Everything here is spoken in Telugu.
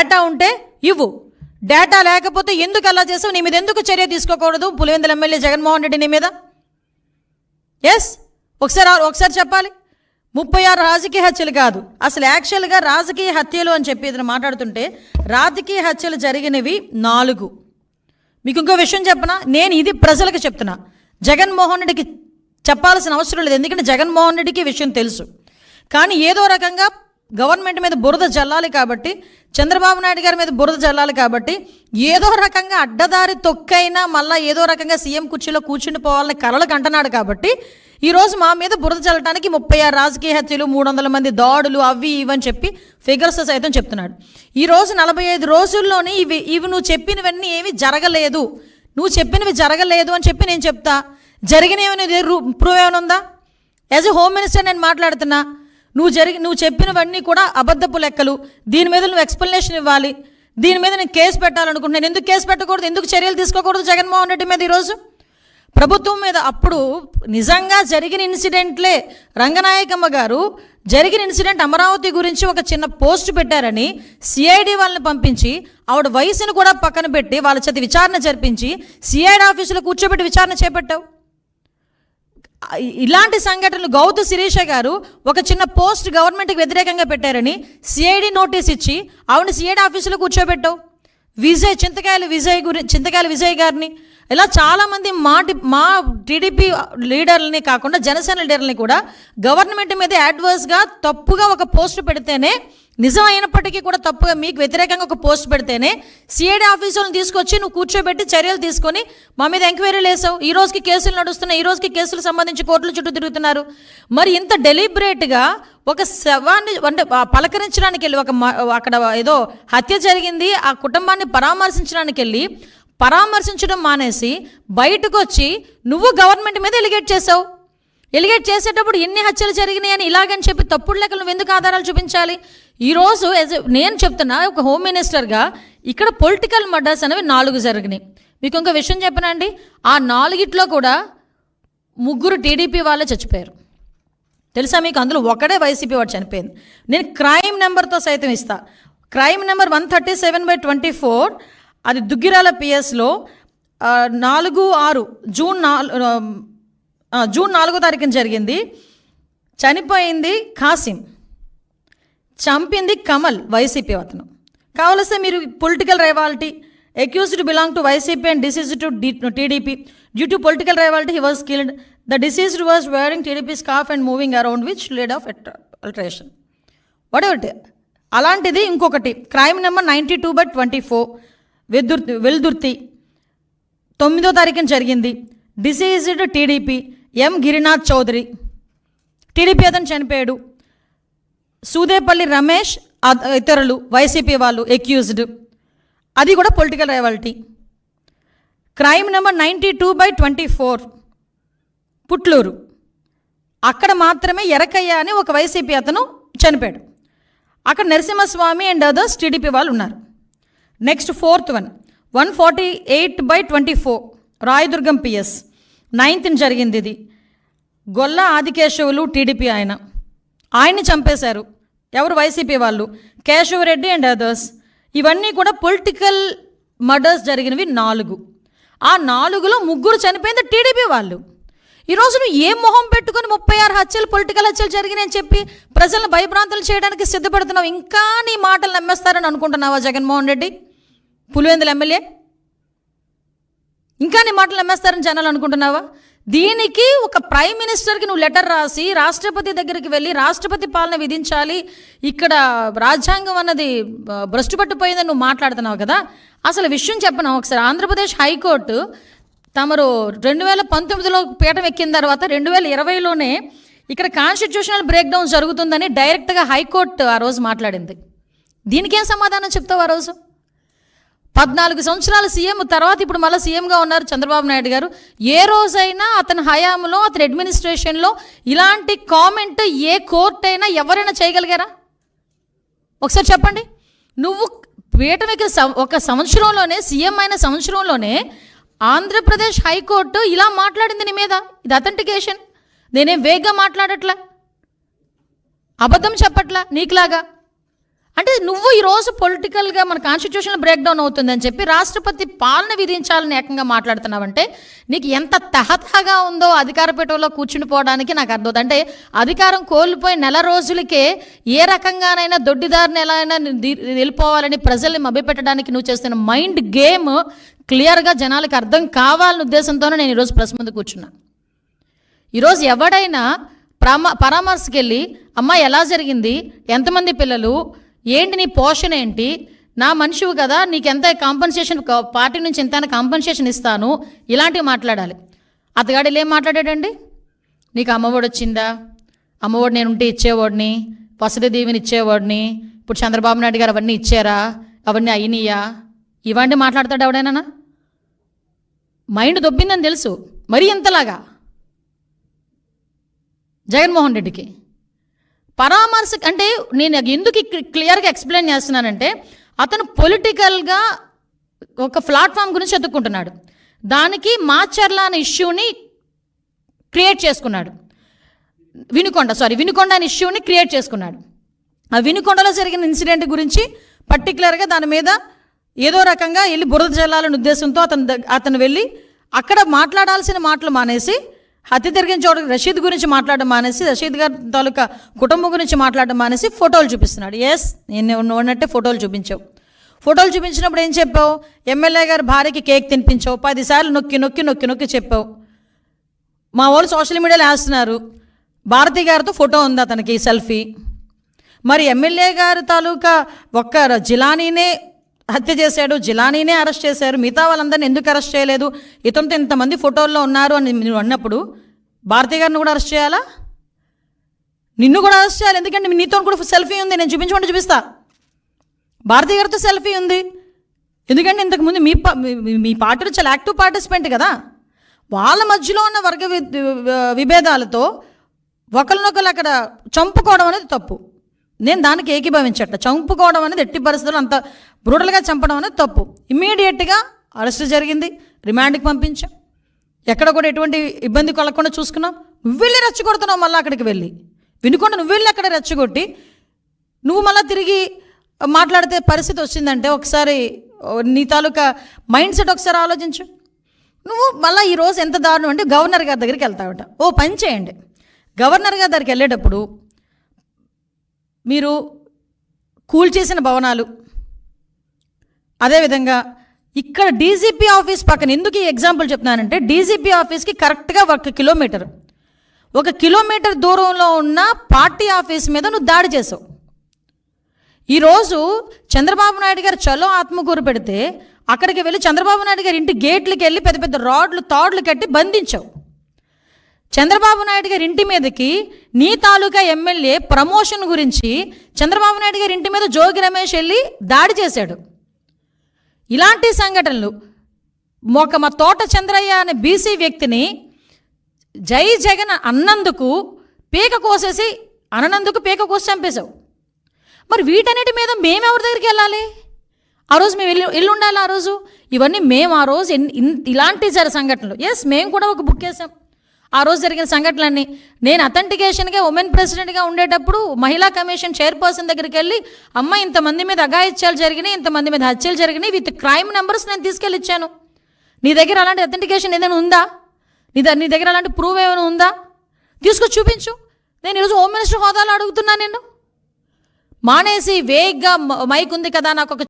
డేటా ఉంటే ఇవ్వు, డేటా లేకపోతే ఎందుకు అలా చేసావు, నీ మీద ఎందుకు చర్య తీసుకోకూడదు పులివెందుల ఎమ్మెల్యే జగన్మోహన్ రెడ్డి నీ మీద? ఎస్, ఒకసారి చెప్పాలి. 36 రాజకీయ హత్యలు కాదు, అసలు యాక్చువల్గా రాజకీయ హత్యలు అని చెప్పి ఇతను మాట్లాడుతుంటే రాజకీయ హత్యలు జరిగినవి 4. మీకు ఇంకో విషయం చెప్పనా, నేను ఇది ప్రజలకు చెప్తున్నా, జగన్మోహన్ రెడ్డికి చెప్పాల్సిన అవసరం లేదు, ఎందుకంటే జగన్మోహన్ రెడ్డికి విషయం తెలుసు. కానీ ఏదో రకంగా గవర్నమెంట్ మీద బురద జల్లాలి కాబట్టి, చంద్రబాబు నాయుడు గారి మీద బురద జల్లాలి కాబట్టి ఏదో రకంగా అడ్డదారి తొక్కైనా మళ్ళీ ఏదో రకంగా సీఎం కుర్చీలో కూర్చుని పోవాలని కలలకు అంటున్నాడు కాబట్టి ఈరోజు మా మీద బురద చల్లడానికి 36 రాజకీయ హత్యలు, 300 మంది దాడులు, అవి ఇవని చెప్పి ఫిగర్స్ సైతం చెప్తున్నాడు. ఈరోజు 45 రోజుల్లోనే ఇవి నువ్వు చెప్పినవన్నీ ఏమి జరగలేదు, నువ్వు చెప్పినవి జరగలేదు అని చెప్పి నేను చెప్తా. జరిగినవి ప్రూవ్ ఏమైనా ఉందా? యాజ్ ఎ హోమ్ మినిస్టర్ నేను మాట్లాడుతున్నా, నువ్వు చెప్పినవన్నీ కూడా అబద్ధపు లెక్కలు, దీని మీద నువ్వు ఎక్స్ప్లెనేషన్ ఇవ్వాలి, దీని మీద నేను కేసు పెట్టాలనుకుంటున్నాను. ఎందుకు కేసు పెట్టకూడదు, ఎందుకు చర్యలు తీసుకోకూడదు జగన్మోహన్ రెడ్డి మీద ఈరోజు ప్రభుత్వం మీద? అప్పుడు నిజంగా జరిగిన ఇన్సిడెంట్లే, రంగనాయకమ్మ గారు జరిగిన ఇన్సిడెంట్ అమరావతి గురించి ఒక చిన్న పోస్ట్ పెట్టారని సిఐడి వాళ్ళని పంపించి ఆవిడ వయసును కూడా పక్కన పెట్టి వాళ్ళ చేత విచారణ జరిపించి సిఐడి ఆఫీసులో కూర్చోబెట్టి విచారణ చేపట్టావు. ఇలాంటి సంఘటనలు గౌతు శిరీష గారు ఒక చిన్న పోస్ట్ గవర్నమెంట్కి వ్యతిరేకంగా పెట్టారని సిఐడి నోటీస్ ఇచ్చి ఆవిడని సిఐడి ఆఫీసులో కూర్చోబెట్టావు. చింతకాయల విజయ్ గారిని, ఇలా చాలామంది మా టీడీపీ లీడర్లని కాకుండా జనసేన లీడర్లని కూడా గవర్నమెంట్ మీద అడ్వర్స్గా తప్పుగా ఒక పోస్ట్ పెడితేనే, నిజం అయినప్పటికీ కూడా తప్పుగా మీకు వ్యతిరేకంగా ఒక పోస్ట్ పెడితేనే సిఐడి ఆఫీసులను తీసుకొచ్చి నువ్వు కూర్చోబెట్టి చర్యలు తీసుకొని మా మీద ఎంక్వైరీలు వేసావు. ఈ రోజుకి కేసులు నడుస్తున్నాయి, ఈ రోజుకి కేసులు సంబంధించి కోర్టుల చుట్టూ తిరుగుతున్నారు. మరి ఇంత డెలిబరేట్గా ఒక శవాన్ని అంటే పలకరించడానికి వెళ్ళి అక్కడ ఏదో హత్య జరిగింది, ఆ కుటుంబాన్ని పరామర్శించడానికి వెళ్ళి పరామర్శించడం మానేసి బయటకు వచ్చి నువ్వు గవర్నమెంట్ మీద ఎలిగేట్ చేసావు. ఎలిగేట్ చేసేటప్పుడు ఎన్ని హత్యలు జరిగినాయి అని ఇలాగని చెప్పి తప్పుడు లెక్కలు నువ్వు ఎందుకు ఆధారాలు చూపించాలి? ఈరోజు నేను చెప్తున్నా, ఒక హోమ్ మినిస్టర్గా ఇక్కడ పొలిటికల్ మర్డర్స్ అనేవి 4 జరిగినాయి. మీకు ఇంకో విషయం చెప్పనండి, ఆ 4 కూడా 3 టీడీపీ వాళ్ళే చచ్చిపోయారు. తెలుసా మీకు? అందులో ఒకడే వైసీపీ వాడు చనిపోయింది. నేను క్రైమ్ నెంబర్తో సైతం ఇస్తా. క్రైమ్ నెంబర్ 137/24, అది దుగ్గిరాల పిఎస్లో 4/6 జూన్ 4వ తారీఖున జరిగింది. చనిపోయింది కాసిం, చంపింది కమల్, వైసీపీ అతను. కావలస్తే మీరు political rivalry, accused belong to YCP and deceased to TDP. Due to political rivalry he was killed. The deceased was wearing TDP scarf and moving around which led of alteration. What అలాంటిది ఇంకొకటి క్రైమ్ నెంబర్ 92/24 వెల్దుర్తి 9వ తారీఖున జరిగింది. డిసీజ్డ్ టీడీపీ ఎం గిరినాథ్ చౌదరి, టీడీపీ అతను చనిపోయాడు. సూదేపల్లి రమేష్ ఇతరులు వైసీపీ వాళ్ళు అక్యూజ్డ్, అది కూడా political rivalry. Crime number 92/24 Putluru, అక్కడ మాత్రమే ఎరకయ్య అని ఒక వైసీపీ అతను చనిపోయాడు. అక్కడ నరసింహస్వామి అండ్ అదర్స్ టీడీపీ వాళ్ళు ఉన్నారు. Next 4th one 148/24 Rayadurgam PS 9th జరిగింది. ఇది గొల్ల ఆదికేశవులు టీడీపీ ఆయన్ని చంపేశారు. ఎవరు? వైసీపీ వాళ్ళు, కేశవరెడ్డి అండ్ అదర్స్. ఇవన్నీ కూడా పొలిటికల్ మర్డర్స్ జరిగినవి 4. ఆ 4లో 3 చనిపోయింది టీడీపీ వాళ్ళు. ఈరోజు నువ్వు ఏ మొహం పెట్టుకొని 36 హత్యలు, పొలిటికల్ హత్యలు జరిగినాయని చెప్పి ప్రజలను భయభ్రాంతులు చేయడానికి సిద్ధపడుతున్నావు? ఇంకా నీ మాటలు నమ్మేస్తారని అనుకుంటున్నావా జగన్మోహన్ రెడ్డి, పులివెందుల ఎమ్మెల్యే? ఇంకా నీ మాటలు నమ్మేస్తారని జనాలు అనుకుంటున్నావా? దీనికి ఒక ప్రైమ్ మినిస్టర్కి నువ్వు లెటర్ రాసి రాష్ట్రపతి దగ్గరికి వెళ్ళి రాష్ట్రపతి పాలన విధించాలి, ఇక్కడ రాజ్యాంగం అన్నది భ్రష్టు పట్టిపోయిందని నువ్వు మాట్లాడుతున్నావు కదా. అసలు విషయం చెప్పను ఒకసారి. ఆంధ్రప్రదేశ్ హైకోర్టు తమరు 2019లో పీఠం ఎక్కిన తర్వాత 2020లోనే ఇక్కడ కాన్స్టిట్యూషనల్ బ్రేక్ డౌన్ జరుగుతుందని డైరెక్ట్గా హైకోర్టు ఆ రోజు మాట్లాడింది. దీనికేం సమాధానం చెప్తావు? ఆ రోజు 14 సంవత్సరాల సీఎం తర్వాత ఇప్పుడు మళ్ళీ సీఎంగా ఉన్నారు చంద్రబాబు నాయుడు గారు. ఏ రోజైనా అతని హయాంలో, అతని అడ్మినిస్ట్రేషన్లో ఇలాంటి కామెంట్ ఏ కోర్టు అయినా ఎవరైనా చేయగలిగారా? ఒకసారి చెప్పండి. నువ్వు పీఠమికి ఒక సంవత్సరంలోనే, సీఎం అయిన సంవత్సరంలోనే ఆంధ్రప్రదేశ్ హైకోర్టు ఇలా మాట్లాడింది నీ మీద. ఇది అథెంటికేషన్. నేనేం వేగ్గా మాట్లాడట్లా, అబద్ధం చెప్పట్లా నీకులాగా. అంటే నువ్వు ఈరోజు పొలిటికల్గా మన కాన్స్టిట్యూషన్ బ్రేక్ డౌన్ అవుతుందని చెప్పి రాష్ట్రపతి పాలన విధించాలని ఏకంగా మాట్లాడుతున్నావంటే నీకు ఎంత తహతహగా ఉందో అధికార పీఠంలో కూర్చుని పోవడానికి నాకు అర్థం. అంటే అధికారం కోల్పోయి నెల రోజులకే ఏ రకంగానైనా దొడ్డిదారిని ఎలా అయినా వెళ్ళిపోవాలని ప్రజల్ని మభ్యపెట్టడానికి నువ్వు చేస్తున్న మైండ్ గేమ్ క్లియర్గా జనాలకు అర్థం కావాలనే ఉద్దేశంతోనే నేను ఈరోజు ప్రెస్ ముందు కూర్చున్నా. ఈరోజు ఎవడైనా పరామర్శకి వెళ్ళి అమ్మ ఎలా జరిగింది, ఎంతమంది పిల్లలు, ఏంటి నీ పోషణ ఏంటి, నా మనిషివు కదా, నీకెంత కాంపన్సేషన్, పార్టీ నుంచి ఎంత కాంపన్సేషన్ ఇస్తాను, ఇలాంటివి మాట్లాడాలి. అతగాడు ఏం మాట్లాడాడండి, నీకు అమ్మఒడి వచ్చిందా, అమ్మఒడి నేను ఉంటే ఇచ్చేవాడిని, వసతి దీవెని ఇచ్చేవాడిని, ఇప్పుడు చంద్రబాబు నాయుడు గారు అవన్నీ ఇచ్చారా, అవన్నీ అయినాయా, ఇవన్నీ మాట్లాడతాడు ఎవడైనా? మైండ్ దొబ్బిందని తెలుసు, మరీ ఇంతలాగా జగన్మోహన్ రెడ్డికి పరామర్శ. అంటే నేను ఎందుకు క్లియర్గా ఎక్స్ప్లెయిన్ చేస్తున్నానంటే అతను పొలిటికల్గా ఒక ప్లాట్ఫామ్ గురించి ఎత్తుక్కుంటున్నాడు, దానికి మాచర్ల అనే ఇష్యూని క్రియేట్ చేసుకున్నాడు. వినుకొండ అనే ఇష్యూని క్రియేట్ చేసుకున్నాడు. ఆ వినుకొండలో జరిగిన ఇన్సిడెంట్ గురించి పర్టికులర్గా దాని మీద ఏదో రకంగా వెళ్ళి బురద జల్లాలనే ఉద్దేశంతో అతను వెళ్ళి అక్కడ మాట్లాడాల్సిన మాటలు మానేసి హత్య జరిగిన చోట రషీద్ గురించి మాట్లాడడం మానేసి, రషీద్ గారి తాలూకా కుటుంబం గురించి మాట్లాడడం మానేసి ఫోటోలు చూపిస్తున్నాడు. ఎస్, నేను ఉన్నట్టే ఫోటోలు చూపించావు. ఫోటోలు చూపించినప్పుడు ఏం చెప్పావు, ఎమ్మెల్యే గారి భార్యకి కేక్ తినిపించావు, 10 సార్లు నొక్కి నొక్కి నొక్కి నొక్కి చెప్పావు. మా వాళ్ళు సోషల్ మీడియాలో వేస్తున్నారు, భారతి గారితో ఫోటో ఉంది అతనికి సెల్ఫీ. మరి ఎమ్మెల్యే గారి తాలూకా ఒక్క జిలానీనే హత్య చేశాడు, జిలానీనే అరెస్ట్ చేశారు, మిగతా వాళ్ళందరినీ ఎందుకు అరెస్ట్ చేయలేదు, ఇతనితో ఇంతమంది ఫోటోల్లో ఉన్నారు అని నువ్వు అన్నప్పుడు భారతి గారిని కూడా అరెస్ట్ చేయాలా? నిన్ను కూడా అరెస్ట్ చేయాలి, ఎందుకంటే నీతో కూడా సెల్ఫీ ఉంది, నేను చూపించమంటే చూపిస్తా. భారతి గారితో సెల్ఫీ ఉంది, ఎందుకంటే ఇంతకుముందు మీ పార్టీలో చాలా యాక్టివ్ పార్టిసిపెంట్ కదా. వాళ్ళ మధ్యలో ఉన్న వర్గ విభేదాలతో ఒకరినొకరు అక్కడ చంపుకోవడం అనేది తప్పు. నేను దానికి ఏకీభవించట. చంపుకోవడం అనేది ఎట్టి పరిస్థితుల్లో అంత బ్రూటల్గా చంపడం అనేది తప్పు. ఇమ్మీడియట్గా అరెస్ట్ జరిగింది, రిమాండ్కి పంపించాం, ఎక్కడ కూడా ఎటువంటి ఇబ్బంది కలగకుండా చూసుకున్నాం. నువ్వు వెళ్ళి రెచ్చగొడుతున్నావు, మళ్ళీ అక్కడికి వెళ్ళి వినుకుండా నువ్వు వెళ్ళి అక్కడ రెచ్చగొట్టి నువ్వు మళ్ళీ తిరిగి మాట్లాడితే పరిస్థితి వచ్చిందంటే ఒకసారి నీ తాలూకా మైండ్ సెట్ ఒకసారి ఆలోచించు. నువ్వు మళ్ళీ ఈరోజు ఎంత దారుణం అంటే గవర్నర్ గారి దగ్గరికి వెళ్తావట. ఓ పని చేయండి, గవర్నర్ గారి దగ్గరికి వెళ్ళేటప్పుడు మీరు కూల్చేసిన భవనాలు, అదేవిధంగా ఇక్కడ డీజీపీ ఆఫీస్ పక్కన, ఎందుకు ఈ ఎగ్జాంపుల్ చెప్తున్నానంటే డీజీపీ ఆఫీస్కి కరెక్ట్గా 1 కిలోమీటర్ దూరంలో ఉన్న పార్టీ ఆఫీస్ మీద నువ్వు దాడి చేసావు. ఈరోజు చంద్రబాబు నాయుడు గారు చలో ఆత్మకూరు పెడితే అక్కడికి వెళ్ళి చంద్రబాబు నాయుడు గారి ఇంటి గేట్లకి వెళ్ళి పెద్ద పెద్ద తాడులు కట్టి బంధించావు. చంద్రబాబు నాయుడు గారి ఇంటి మీదకి నీ తాలూకా ఎమ్మెల్యే ప్రమోషన్ గురించి చంద్రబాబు నాయుడు గారి ఇంటి మీద జోగి రమేష్ వెళ్ళి దాడి చేశాడు. ఇలాంటి సంఘటనలు మా తోట చంద్రయ్య అనే బీసీ వ్యక్తిని జై జగన్ అన్నందుకు పీక కోసి చంపేశావు. మరి వీటన్నిటి మీద మేము ఎవరి దగ్గరికి వెళ్ళాలి? ఆ రోజు మేము వెళ్ళి ఉండాలి. ఆ రోజు ఇవన్నీ మేము ఆ రోజు ఇలాంటి సంఘటనలు మేము కూడా ఒక బుక్ వేసాం. ఆ రోజు జరిగిన సంఘటనలన్నీ నేను అథెంటికేషన్గా ఉమెన్ ప్రెసిడెంట్గా ఉండేటప్పుడు మహిళా కమిషన్ చైర్పర్సన్ దగ్గరికి వెళ్ళి అమ్మ ఇంతమంది మీద అఘాయిత్యాలు జరిగినాయి, ఇంతమంది మీద హత్యలు జరిగినాయి, విత్ క్రైమ్ నెంబర్స్ నేను తీసుకెళ్ళి ఇచ్చాను. నీ దగ్గర అలాంటి అథెంటికేషన్ ఏదైనా ఉందా? నీ దగ్గర అలాంటి ప్రూవ్ ఏమైనా ఉందా? తీసుకొచ్చి చూపించు. నేను ఈరోజు హోమ్ మినిస్టర్ హోదాలో అడుగుతున్నా. నేను మానేసి వేగ్గా మైక్ ఉంది కదా నాకు ఒక